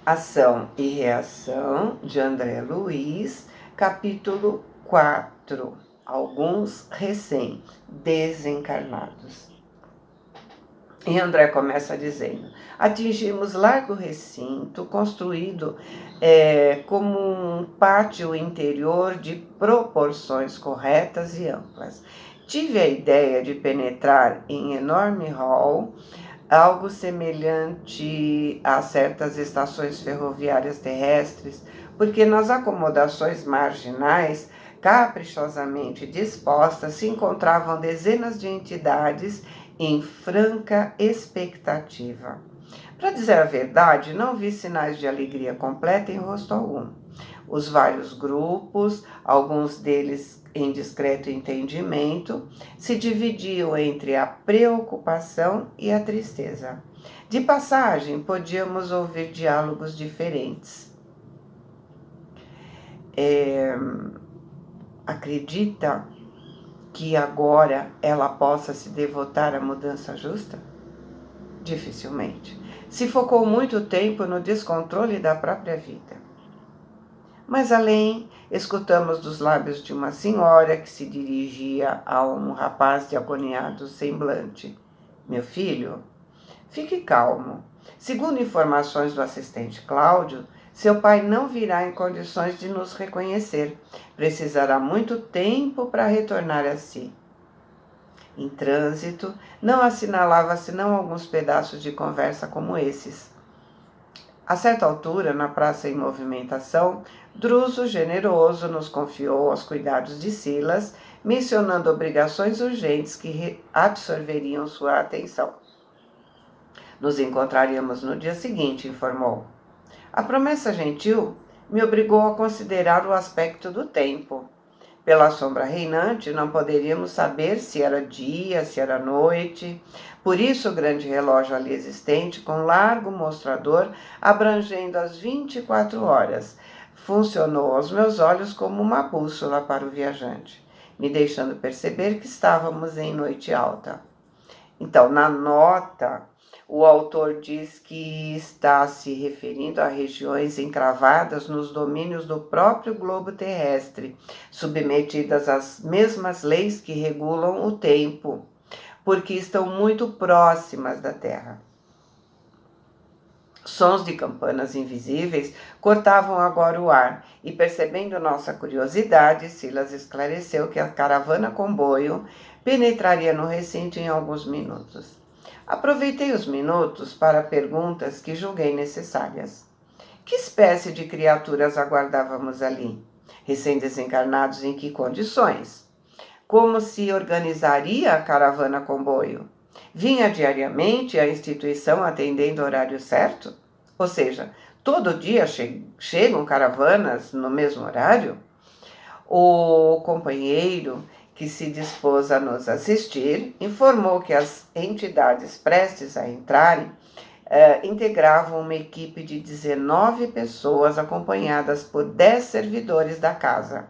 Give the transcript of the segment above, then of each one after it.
Ação e Reação, de André Luiz, capítulo 4. Alguns recém-desencarnados. E André começa dizendo: atingimos largo recinto, construído como um pátio interior de proporções corretas e amplas. Tive a ideia de penetrar em enorme hall, algo semelhante a certas estações ferroviárias terrestres, porque nas acomodações marginais, caprichosamente dispostas, se encontravam dezenas de entidades em franca expectativa. Para dizer a verdade, não vi sinais de alegria completa em rosto algum. Os vários grupos, alguns deles em discreto entendimento, se dividiam entre a preocupação e a tristeza. De passagem, podíamos ouvir diálogos diferentes. Acredita que agora ela possa se devotar à mudança justa? Dificilmente. Se focou muito tempo no descontrole da própria vida. Mais além, escutamos dos lábios de uma senhora que se dirigia a um rapaz de agoniado semblante: meu filho, fique calmo. Segundo informações do assistente Cláudio, seu pai não virá em condições de nos reconhecer. Precisará muito tempo para retornar a si. Em trânsito, não assinalava senão alguns pedaços de conversa como esses. A certa altura, na praça em movimentação, Druso, generoso, nos confiou aos cuidados de Silas, mencionando obrigações urgentes que absorveriam sua atenção. Nos encontraríamos no dia seguinte, informou. A promessa gentil me obrigou a considerar o aspecto do tempo. Pela sombra reinante, não poderíamos saber se era dia, se era noite. Por isso, o grande relógio ali existente, com largo mostrador, abrangendo as 24 horas, funcionou aos meus olhos como uma bússola para o viajante, me deixando perceber que estávamos em noite alta. Então, na nota, o autor diz que está se referindo a regiões encravadas nos domínios do próprio globo terrestre, submetidas às mesmas leis que regulam o tempo, porque estão muito próximas da Terra. Sons de campanas invisíveis cortavam agora o ar, e percebendo nossa curiosidade, Silas esclareceu que a caravana-comboio penetraria no recinto em alguns minutos. Aproveitei os minutos para perguntas que julguei necessárias. Que espécie de criaturas aguardávamos ali? Recém-desencarnados em que condições? Como se organizaria a caravana-comboio? Vinha diariamente a instituição atendendo o horário certo? Ou seja, todo dia chegam caravanas no mesmo horário? O companheiro que se dispôs a nos assistir informou que as entidades prestes a entrarem integravam uma equipe de 19 pessoas acompanhadas por 10 servidores da casa,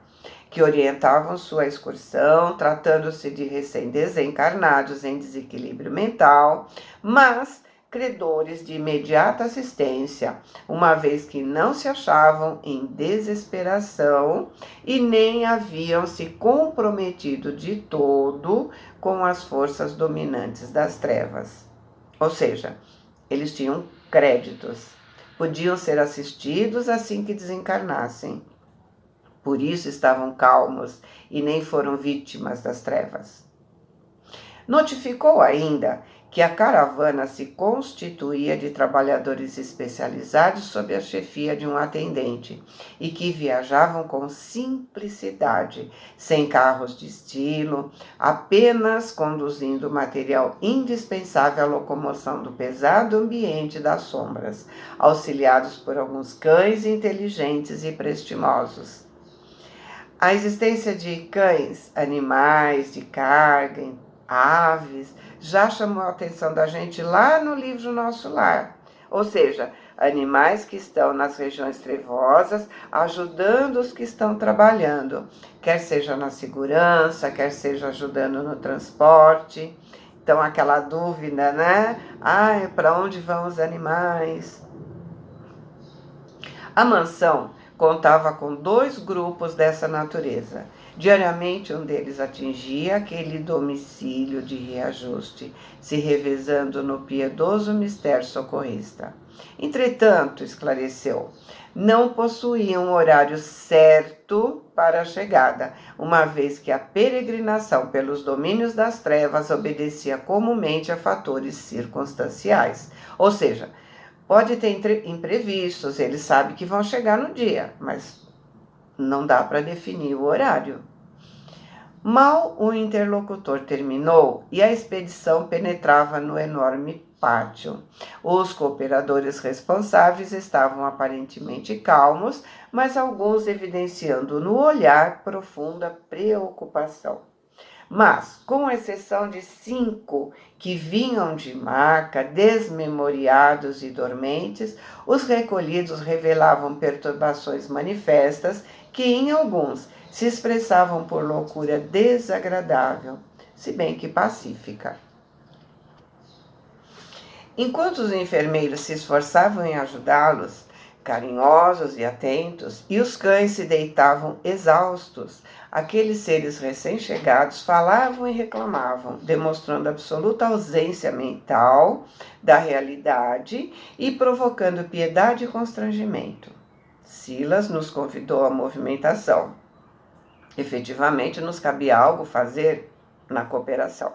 que orientavam sua excursão, tratando-se de recém-desencarnados em desequilíbrio mental, mas credores de imediata assistência, uma vez que não se achavam em desesperação e nem haviam se comprometido de todo com as forças dominantes das trevas. Ou seja, eles tinham créditos, podiam ser assistidos assim que desencarnassem. Por isso estavam calmos e nem foram vítimas das trevas. Notificou ainda que a caravana se constituía de trabalhadores especializados sob a chefia de um atendente e que viajavam com simplicidade, sem carros de estilo, apenas conduzindo material indispensável à locomoção do pesado ambiente das sombras, auxiliados por alguns cães inteligentes e prestimosos. A existência de cães, animais de carga, aves, já chamou a atenção da gente lá no livro Nosso Lar. Ou seja, animais que estão nas regiões trevosas, ajudando os que estão trabalhando, quer seja na segurança, quer seja ajudando no transporte. Então, aquela dúvida, né? Para onde vão os animais? A mansão contava com 2 grupos dessa natureza. Diariamente, um deles atingia aquele domicílio de reajuste, se revezando no piedoso mistério socorrista. Entretanto, esclareceu, não possuíam um horário certo para a chegada, uma vez que a peregrinação pelos domínios das trevas obedecia comumente a fatores circunstanciais. Ou seja, pode ter imprevistos, eles sabem que vão chegar no dia, mas não dá para definir o horário. Mal o interlocutor terminou e a expedição penetrava no enorme pátio. Os cooperadores responsáveis estavam aparentemente calmos, mas alguns evidenciando no olhar profunda preocupação. Mas, com exceção de 5 que vinham de Maca, desmemoriados e dormentes, os recolhidos revelavam perturbações manifestas que, em alguns, se expressavam por loucura desagradável, se bem que pacífica. Enquanto os enfermeiros se esforçavam em ajudá-los, carinhosos e atentos, e os cães se deitavam exaustos, aqueles seres recém-chegados falavam e reclamavam, demonstrando absoluta ausência mental da realidade e provocando piedade e constrangimento. Silas nos convidou à movimentação. Efetivamente, nos cabia algo fazer na cooperação.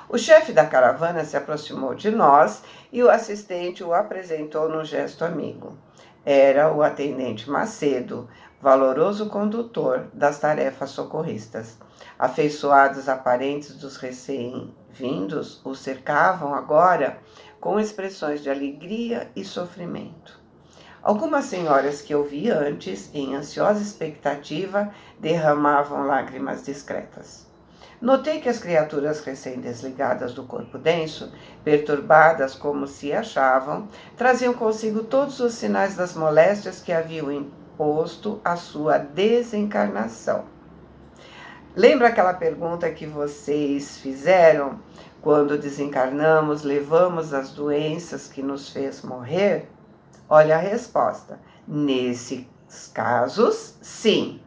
O chefe da caravana se aproximou de nós e o assistente o apresentou num gesto amigo. Era o atendente Macedo, valoroso condutor das tarefas socorristas. Afeiçoados aparentes dos recém-vindos o cercavam agora com expressões de alegria e sofrimento. Algumas senhoras que eu vi antes, em ansiosa expectativa, derramavam lágrimas discretas. Notei que as criaturas recém-desligadas do corpo denso, perturbadas como se achavam, traziam consigo todos os sinais das moléstias que haviam imposto a sua desencarnação. Lembra aquela pergunta que vocês fizeram? Quando desencarnamos, levamos as doenças que nos fez morrer? Olha a resposta. Nesses casos, sim.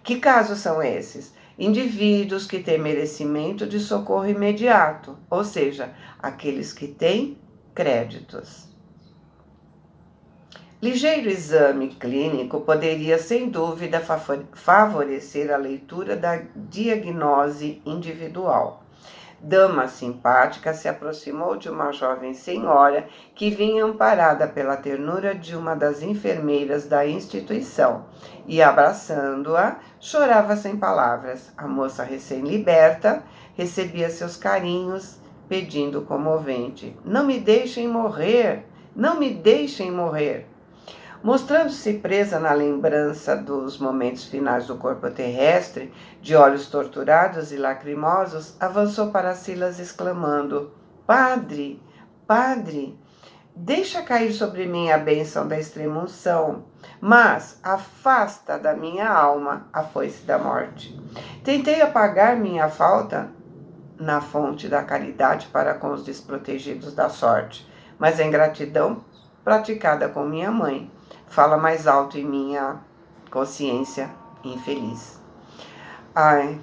Que casos são esses? Indivíduos que têm merecimento de socorro imediato, ou seja, aqueles que têm créditos. Ligeiro exame clínico poderia, sem dúvida, favorecer a leitura da diagnose individual. Dama simpática se aproximou de uma jovem senhora que vinha amparada pela ternura de uma das enfermeiras da instituição e, abraçando-a, chorava sem palavras. A moça recém-liberta recebia seus carinhos, pedindo comovente: "Não me deixem morrer! Não me deixem morrer!" Mostrando-se presa na lembrança dos momentos finais do corpo terrestre, de olhos torturados e lacrimosos, avançou para Silas exclamando: "Padre, Padre, deixa cair sobre mim a bênção da extrema-unção, mas afasta da minha alma a foice da morte. Tentei apagar minha falta na fonte da caridade para com os desprotegidos da sorte, mas a ingratidão praticada com minha mãe fala mais alto em minha consciência infeliz. Ai,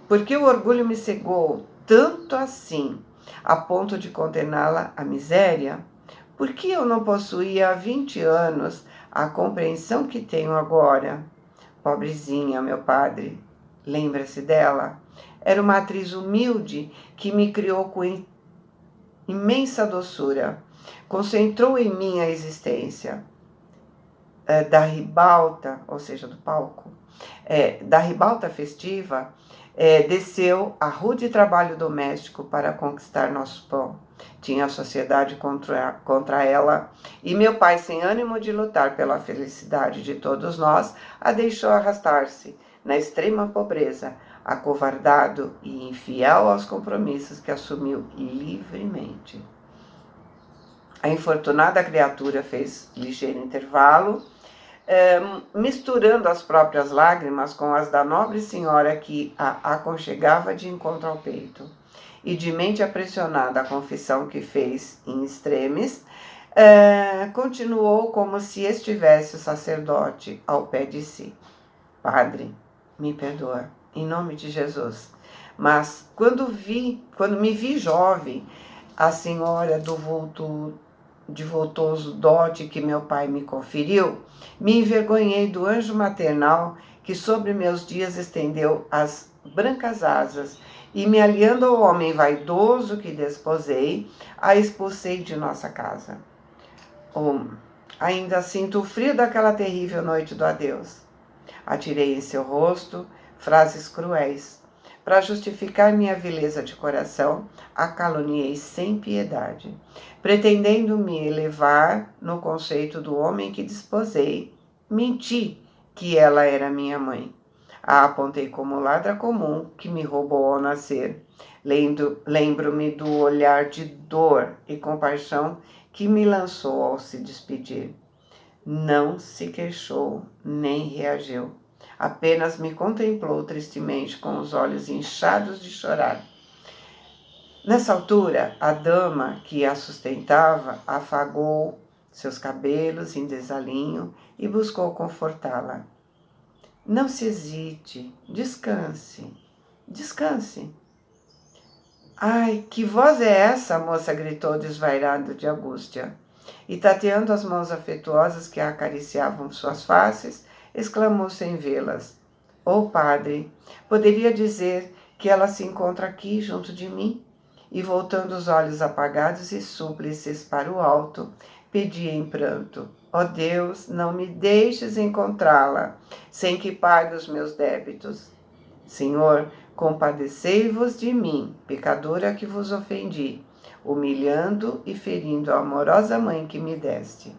porque o orgulho me cegou tanto assim, a ponto de condená-la à miséria? Por que eu não possuía há 20 anos a compreensão que tenho agora? Pobrezinha, meu padre, lembra-se dela? Era uma atriz humilde que me criou com imensa doçura. Concentrou em mim a existência. Da ribalta, ou seja, do palco, da ribalta festiva, desceu a rude trabalho doméstico para conquistar nosso pão. Tinha a sociedade contra ela, e meu pai, sem ânimo de lutar pela felicidade de todos nós, a deixou arrastar-se na extrema pobreza, acovardado e infiel aos compromissos que assumiu livremente. A infortunada criatura fez ligeiro intervalo, misturando as próprias lágrimas com as da nobre senhora que a aconchegava de encontro ao peito. E de mente apressionada à confissão que fez em extremis, Continuou como se estivesse o sacerdote ao pé de si. Padre, me perdoa, em nome de Jesus. Mas quando me vi jovem, a senhora de voltoso dote que meu pai me conferiu, me envergonhei do anjo maternal que sobre meus dias estendeu as brancas asas e, me aliando ao homem vaidoso que desposei, a expulsei de nossa casa. Ainda sinto o frio daquela terrível noite do adeus. Atirei em seu rosto frases cruéis. Para justificar minha vileza de coração, a caluniei sem piedade, pretendendo me elevar no conceito do homem que desposei. Menti que ela era minha mãe. A apontei como ladra comum que me roubou ao nascer. Lembro-me do olhar de dor e compaixão que me lançou ao se despedir. Não se queixou, nem reagiu. Apenas me contemplou tristemente com os olhos inchados de chorar. Nessa altura, a dama que a sustentava afagou seus cabelos em desalinho e buscou confortá-la. Não se hesite, descanse, descanse. Ai, que voz é essa? A moça gritou desvairada de angústia. E tateando as mãos afetuosas que acariciavam suas faces, exclamou sem vê-las. Oh, padre, poderia dizer que ela se encontra aqui junto de mim? E voltando os olhos apagados e súplices para o alto, pedia em pranto. Ó Deus, não me deixes encontrá-la, sem que pague os meus débitos. Senhor, compadecei-vos de mim, pecadora que vos ofendi, humilhando e ferindo a amorosa mãe que me deste.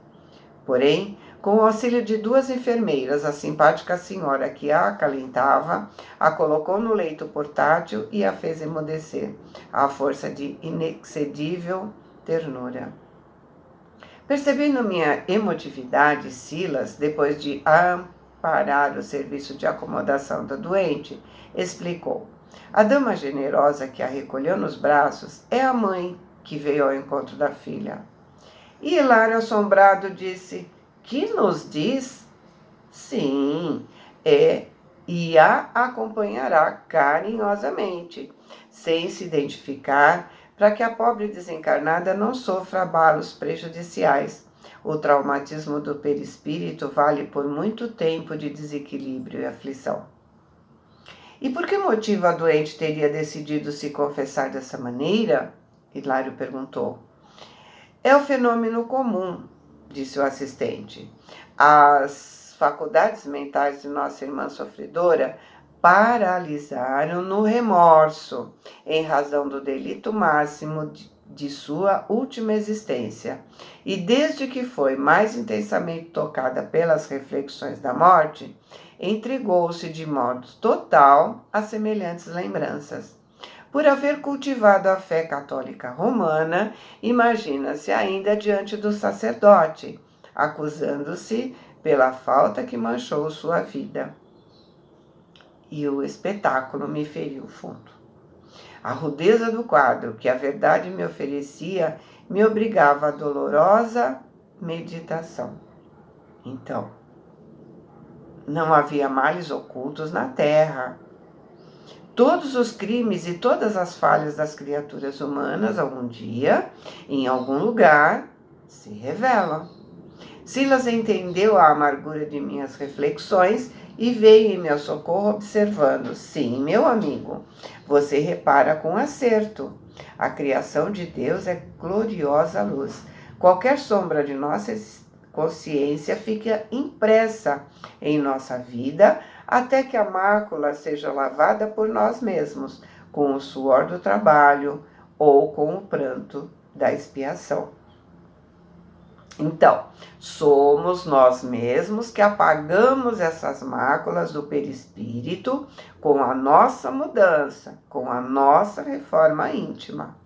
Porém, com o auxílio de 2 enfermeiras, a simpática senhora que a acalentava, a colocou no leito portátil e a fez emudecer, à força de inexcedível ternura. Percebendo minha emotividade, Silas, depois de amparar o serviço de acomodação da doente, explicou. A dama generosa que a recolheu nos braços é a mãe que veio ao encontro da filha. E Hilário, assombrado, disse, que nos diz? Sim, e a acompanhará carinhosamente, sem se identificar, para que a pobre desencarnada não sofra abalos prejudiciais. O traumatismo do perispírito vale por muito tempo de desequilíbrio e aflição. E por que motivo a doente teria decidido se confessar dessa maneira? Hilário perguntou. É o fenômeno comum, disse o assistente. As faculdades mentais de nossa irmã sofredora paralisaram no remorso, em razão do delito máximo de sua última existência. E desde que foi mais intensamente tocada pelas reflexões da morte, entregou-se de modo total a semelhantes lembranças. Por haver cultivado a fé católica romana, imagina-se ainda diante do sacerdote, acusando-se pela falta que manchou sua vida. E o espetáculo me feriu fundo. A rudeza do quadro que a verdade me oferecia me obrigava a dolorosa meditação. Então, não havia males ocultos na terra. Todos os crimes e todas as falhas das criaturas humanas, algum dia, em algum lugar, se revelam. Silas entendeu a amargura de minhas reflexões e veio em meu socorro observando. Sim, meu amigo, você repara com acerto. A criação de Deus é gloriosa luz. Qualquer sombra de nossa consciência fica impressa em nossa vida até que a mácula seja lavada por nós mesmos, com o suor do trabalho ou com o pranto da expiação. Então, somos nós mesmos que apagamos essas máculas do perispírito com a nossa mudança, com a nossa reforma íntima.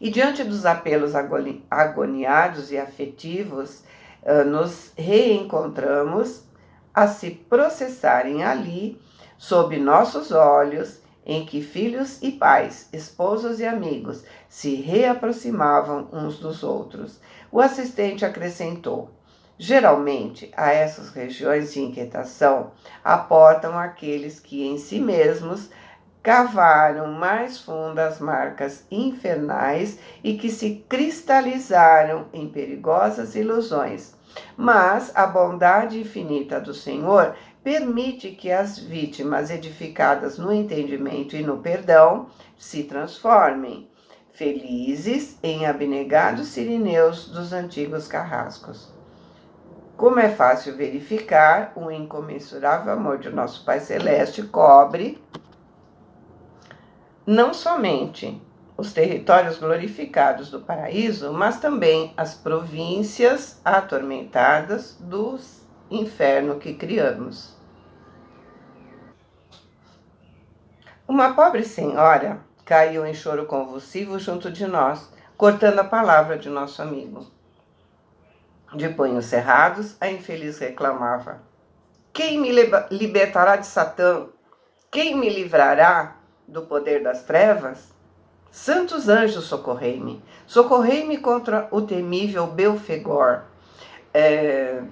E diante dos apelos agoniados e afetivos, nos reencontramos a se processarem ali, sob nossos olhos, em que filhos e pais, esposos e amigos se reaproximavam uns dos outros. O assistente acrescentou: geralmente, a essas regiões de inquietação aportam aqueles que em si mesmos cavaram mais fundas marcas infernais e que se cristalizaram em perigosas ilusões. Mas a bondade infinita do Senhor permite que as vítimas edificadas no entendimento e no perdão se transformem, felizes em abnegados sirineus dos antigos carrascos. Como é fácil verificar, o incomensurável amor de nosso Pai Celeste cobre não somente os territórios glorificados do paraíso, mas também as províncias atormentadas do inferno que criamos. Uma pobre senhora caiu em choro convulsivo junto de nós, cortando a palavra de nosso amigo. De punhos cerrados, a infeliz reclamava: quem me libertará de Satã? Quem me livrará do poder das trevas? Santos anjos, socorrei-me. Socorrei-me contra o temível Belfegor.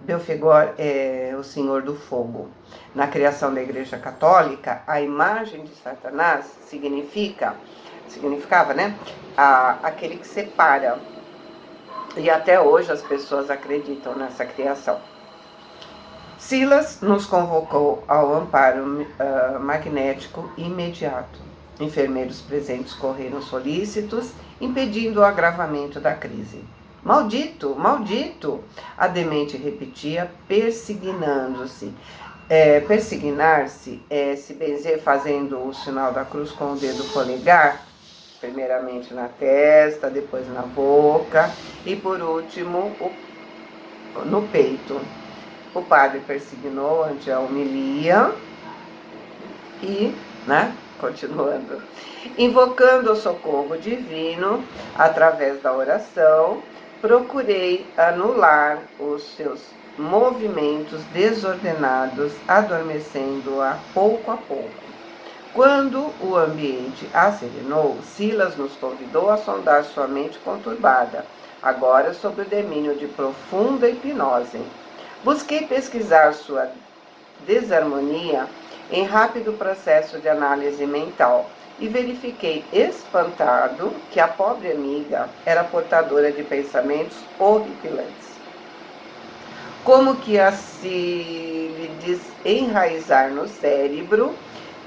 Belfegor é o Senhor do Fogo. Na criação da Igreja Católica, a imagem de Satanás significava, né? Aquele que separa. E até hoje as pessoas acreditam nessa criação. Silas nos convocou ao amparo magnético imediato. Enfermeiros presentes correram solícitos, impedindo o agravamento da crise. Maldito, maldito! A demente repetia, persignando-se. Persignar-se é se benzer fazendo o sinal da cruz com o dedo polegar, primeiramente na testa, depois na boca e por último no peito. O padre persignou ante a homilia e, continuando, invocando o socorro divino através da oração, procurei anular os seus movimentos desordenados, adormecendo-a pouco a pouco. Quando o ambiente acerenou, Silas nos convidou a sondar sua mente conturbada, agora sob o domínio de profunda hipnose. Busquei pesquisar sua desarmonia em rápido processo de análise mental e verifiquei espantado que a pobre amiga era portadora de pensamentos horripilantes. Como que a se lhe desenraizar no cérebro,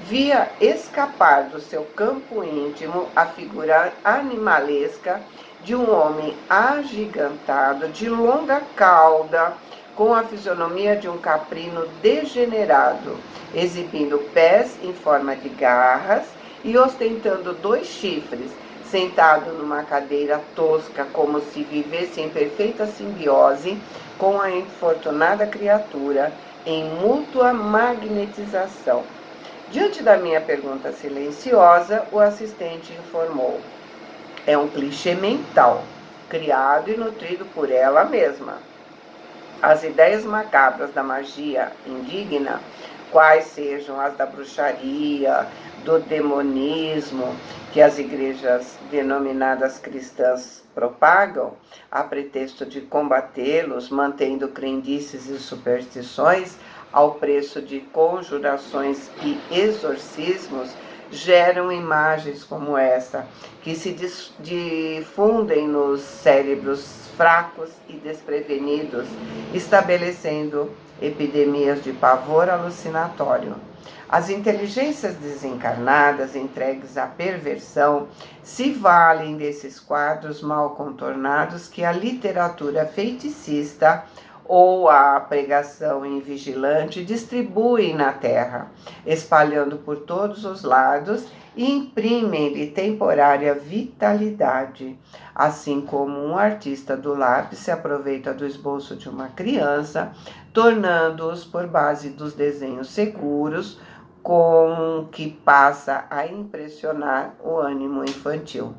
via escapar do seu campo íntimo a figura animalesca de um homem agigantado, de longa cauda, com a fisionomia de um caprino degenerado, exibindo pés em forma de garras e ostentando 2 chifres, sentado numa cadeira tosca, como se vivesse em perfeita simbiose com a infortunada criatura, em mútua magnetização. Diante da minha pergunta silenciosa, o assistente informou: é um clichê mental, criado e nutrido por ela mesma. As ideias macabras da magia indigna, quais sejam as da bruxaria, do demonismo, que as igrejas denominadas cristãs propagam, a pretexto de combatê-los, mantendo crendices e superstições, ao preço de conjurações e exorcismos, geram imagens como essa, que se difundem nos cérebros fracos e desprevenidos, estabelecendo epidemias de pavor alucinatório. As inteligências desencarnadas, entregues à perversão, se valem desses quadros mal contornados que a literatura feticista ou a pregação invigilante distribuem na terra, espalhando por todos os lados e imprimem-lhe temporária vitalidade, assim como um artista do lápis se aproveita do esboço de uma criança, tornando-os por base dos desenhos seguros, com que passa a impressionar o ânimo infantil.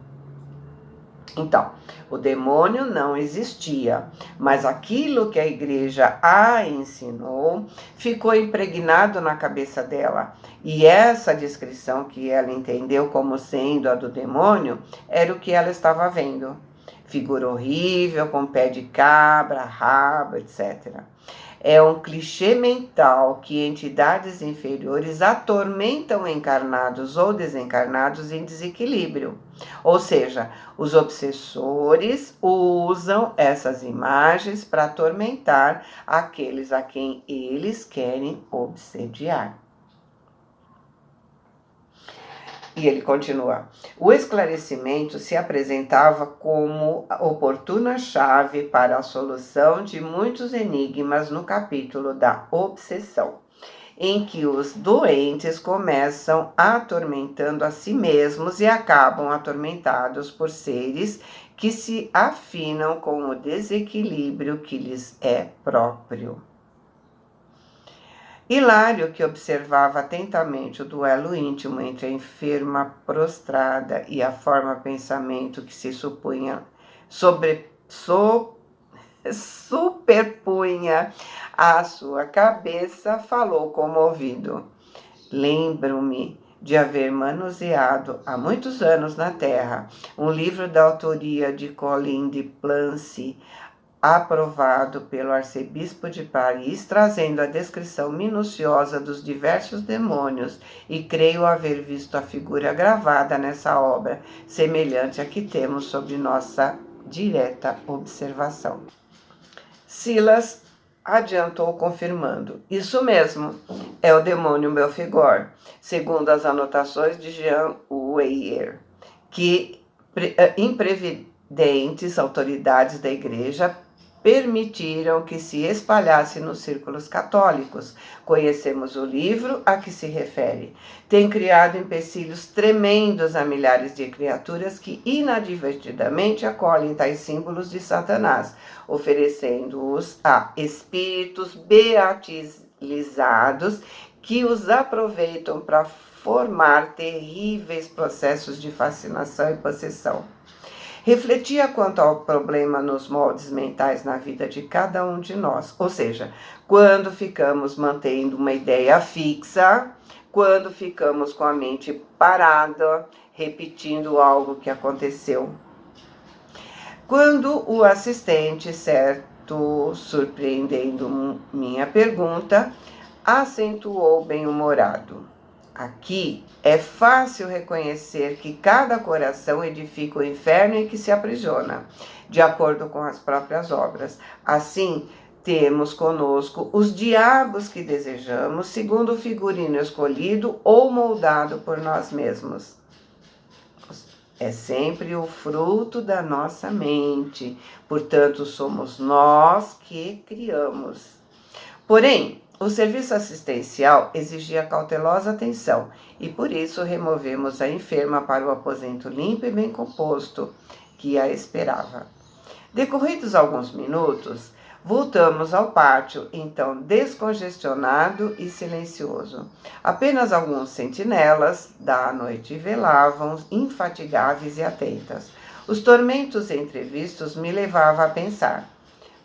Então, o demônio não existia, mas aquilo que a igreja a ensinou ficou impregnado na cabeça dela. E essa descrição que ela entendeu como sendo a do demônio era o que ela estava vendo. Figura horrível, com pé de cabra, rabo, etc. É um clichê mental que entidades inferiores atormentam encarnados ou desencarnados em desequilíbrio. Ou seja, os obsessores usam essas imagens para atormentar aqueles a quem eles querem obsediar. E ele continua: o esclarecimento se apresentava como oportuna chave para a solução de muitos enigmas no capítulo da obsessão, em que os doentes começam atormentando a si mesmos e acabam atormentados por seres que se afinam com o desequilíbrio que lhes é próprio. Hilário, que observava atentamente o duelo íntimo entre a enferma prostrada e a forma pensamento que se supunha superpunha à sua cabeça, falou comovido: lembro-me de haver manuseado há muitos anos na Terra um livro da autoria de Colin de Plancy, aprovado pelo arcebispo de Paris, trazendo a descrição minuciosa dos diversos demônios, e creio haver visto a figura gravada nessa obra, semelhante à que temos sob nossa direta observação. Silas adiantou confirmando: isso mesmo, é o demônio Belfegor, segundo as anotações de Jean Weyer, que imprevidentes autoridades da igreja permitiram que se espalhasse nos círculos católicos. Conhecemos o livro a que se refere. Tem criado empecilhos tremendos a milhares de criaturas que inadvertidamente acolhem tais símbolos de Satanás, oferecendo-os a espíritos beatizados que os aproveitam para formar terríveis processos de fascinação e possessão. Refletia quanto ao problema nos moldes mentais na vida de cada um de nós, ou seja, quando ficamos mantendo uma ideia fixa, quando ficamos com a mente parada, repetindo algo que aconteceu. Quando o assistente, certo, surpreendendo minha pergunta, acentuou bem-humorado: aqui é fácil reconhecer que cada coração edifica o inferno em que se aprisiona, de acordo com as próprias obras. Assim, temos conosco os diabos que desejamos, segundo o figurino escolhido ou moldado por nós mesmos. É sempre o fruto da nossa mente, portanto, somos nós que criamos. Porém, o serviço assistencial exigia cautelosa atenção e por isso removemos a enferma para o aposento limpo e bem composto que a esperava. Decorridos alguns minutos, voltamos ao pátio, então descongestionado e silencioso. Apenas alguns sentinelas da noite velavam, infatigáveis e atentas. Os tormentos entrevistos me levavam a pensar.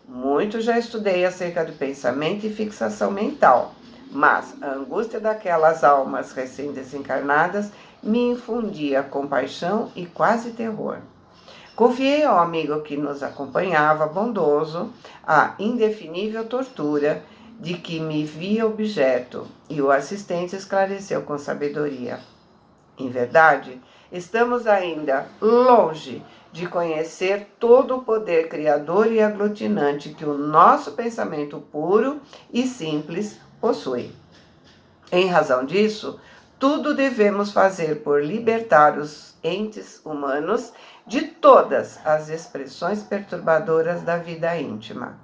Muito já estudei acerca do pensamento e fixação mental, mas a angústia daquelas almas recém-desencarnadas me infundia compaixão e quase terror. Confiei ao amigo que nos acompanhava, bondoso, a indefinível tortura de que me via objeto, e o assistente esclareceu com sabedoria: em verdade, estamos ainda longe de conhecer todo o poder criador e aglutinante que o nosso pensamento puro e simples possui. Em razão disso, tudo devemos fazer por libertar os entes humanos de todas as expressões perturbadoras da vida íntima.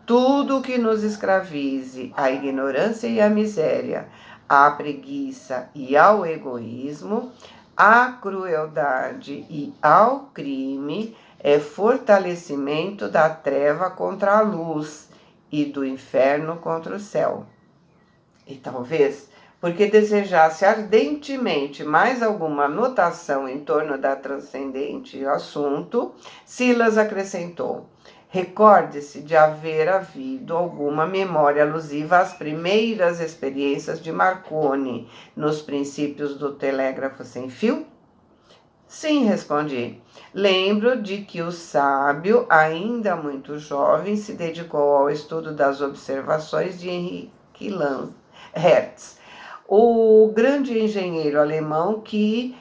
Tudo que nos escravize à ignorância e à miséria, à preguiça e ao egoísmo, à crueldade e ao crime, é fortalecimento da treva contra a luz e do inferno contra o céu. E talvez porque desejasse ardentemente mais alguma anotação em torno da transcendente assunto, Silas acrescentou: recorde-se de haver havido alguma memória alusiva às primeiras experiências de Marconi nos princípios do telégrafo sem fio? Sim, respondi. Lembro de que o sábio, ainda muito jovem, se dedicou ao estudo das observações de Henrique Hertz, o grande engenheiro alemão que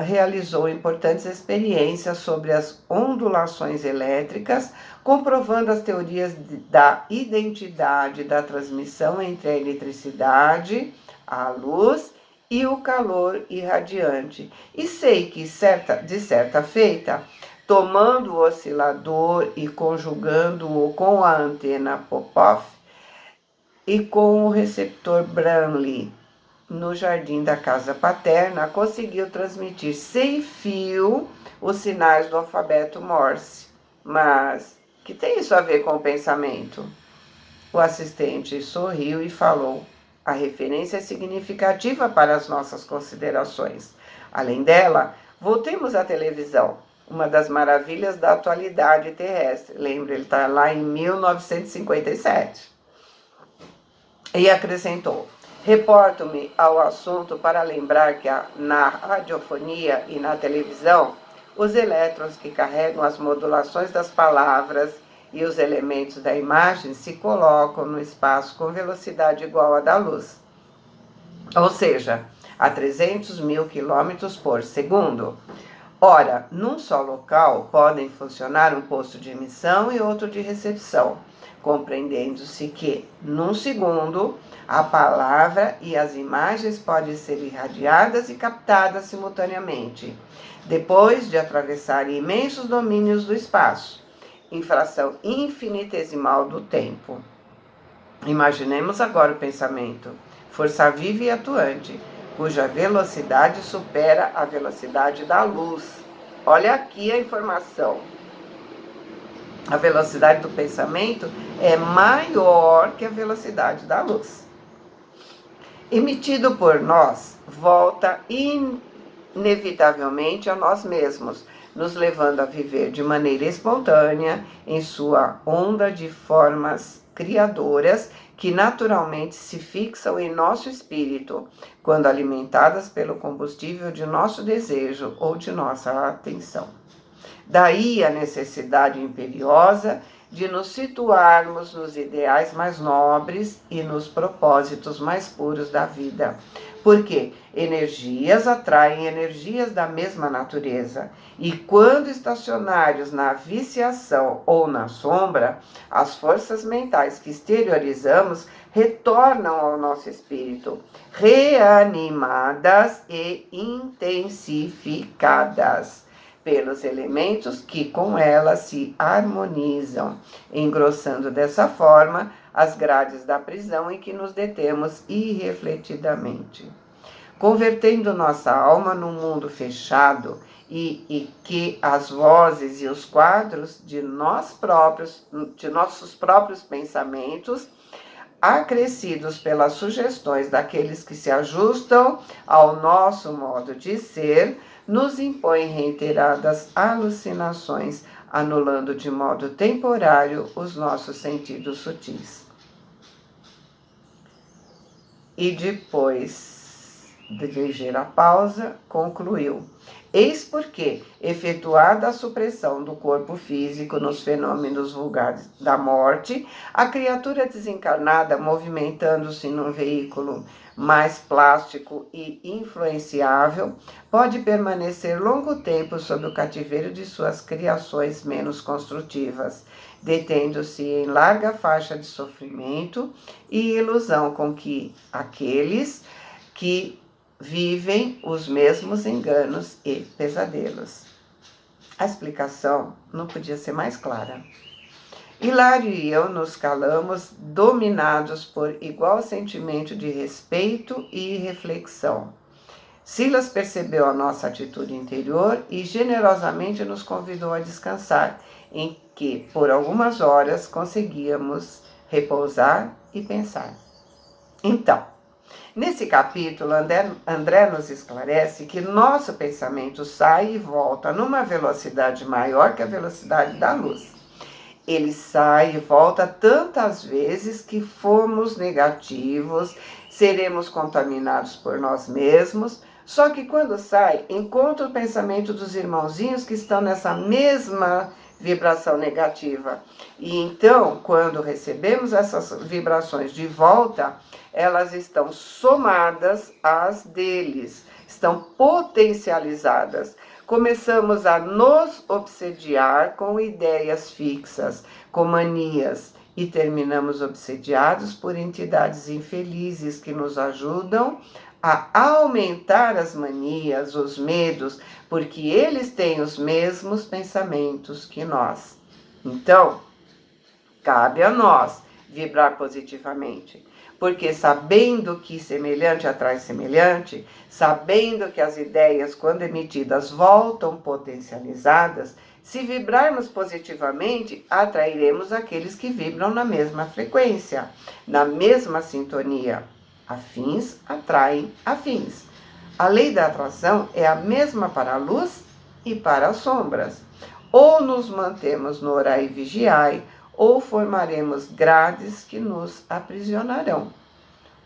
realizou importantes experiências sobre as ondulações elétricas, comprovando as teorias da identidade da transmissão entre a eletricidade, a luz e o calor irradiante. E sei que, de certa feita, tomando o oscilador e conjugando-o com a antena Popov e com o receptor Branly no jardim da casa paterna, conseguiu transmitir sem fio os sinais do alfabeto Morse. Mas que tem isso a ver com o pensamento? O assistente sorriu e falou: a referência é significativa para as nossas considerações. Além dela, voltemos à televisão, uma das maravilhas da atualidade terrestre. Lembra, ele está lá em 1957. E acrescentou: reporto-me ao assunto para lembrar que na radiofonia e na televisão, os elétrons que carregam as modulações das palavras e os elementos da imagem se colocam no espaço com velocidade igual à da luz, ou seja, a 300 mil quilômetros por segundo. Ora, num só local podem funcionar um posto de emissão e outro de recepção, compreendendo-se que, num segundo, a palavra e as imagens podem ser irradiadas e captadas simultaneamente, depois de atravessar imensos domínios do espaço, em fração infinitesimal do tempo. Imaginemos agora o pensamento, força viva e atuante, cuja velocidade supera a velocidade da luz. Olha aqui a informação. A velocidade do pensamento é maior que a velocidade da luz. Emitido por nós, volta inevitavelmente a nós mesmos, nos levando a viver de maneira espontânea em sua onda de formas criadoras que naturalmente se fixam em nosso espírito, quando alimentadas pelo combustível de nosso desejo ou de nossa atenção. Daí a necessidade imperiosa de nos situarmos nos ideais mais nobres e nos propósitos mais puros da vida, porque energias atraem energias da mesma natureza, e quando estacionários na viciação ou na sombra, as forças mentais que exteriorizamos retornam ao nosso espírito, reanimadas e intensificadas pelos elementos que com elas se harmonizam, engrossando dessa forma as grades da prisão em que nos detemos irrefletidamente, convertendo nossa alma num mundo fechado e que as vozes e os quadros de nossos próprios pensamentos, acrescidos pelas sugestões daqueles que se ajustam ao nosso modo de ser, nos impõem reiteradas alucinações, anulando de modo temporário os nossos sentidos sutis. E depois de ligeira pausa, concluiu: eis porque, efetuada a supressão do corpo físico nos fenômenos vulgares da morte, a criatura desencarnada, movimentando-se num veículo mais plástico e influenciável, pode permanecer longo tempo sob o cativeiro de suas criações menos construtivas, detendo-se em larga faixa de sofrimento e ilusão com que aqueles que vivem os mesmos enganos e pesadelos. A explicação não podia ser mais clara. Hilário e eu nos calamos, dominados por igual sentimento de respeito e reflexão. Silas percebeu a nossa atitude interior e generosamente nos convidou a descansar, em que, por algumas horas, conseguíamos repousar e pensar. Então, Nesse capítulo, André nos esclarece que nosso pensamento sai e volta numa velocidade maior que a velocidade da luz. Ele sai e volta tantas vezes que fomos negativos, seremos contaminados por nós mesmos. Só que quando sai, encontra o pensamento dos irmãozinhos que estão nessa mesma vibração negativa. E então, quando recebemos essas vibrações de volta, elas estão somadas às deles, estão potencializadas. Começamos a nos obsediar com ideias fixas, com manias, e terminamos obsediados por entidades infelizes que nos ajudam a aumentar as manias, os medos, porque eles têm os mesmos pensamentos que nós. Então, cabe a nós vibrar positivamente, porque sabendo que semelhante atrai semelhante, sabendo que as ideias, quando emitidas, voltam potencializadas, se vibrarmos positivamente, atrairemos aqueles que vibram na mesma frequência, na mesma sintonia. Afins atraem afins. A lei da atração é a mesma para a luz e para as sombras. Ou nos mantemos no orai e vigiai, ou formaremos grades que nos aprisionarão.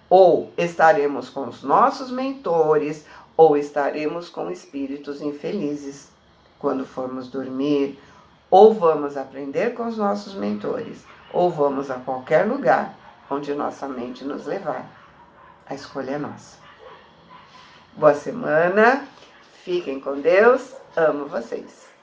Ou estaremos com os nossos mentores, ou estaremos com espíritos infelizes. Quando formos dormir, ou vamos aprender com os nossos mentores, ou vamos a qualquer lugar onde nossa mente nos levar. A escolha é nossa. Boa semana, fiquem com Deus, amo vocês.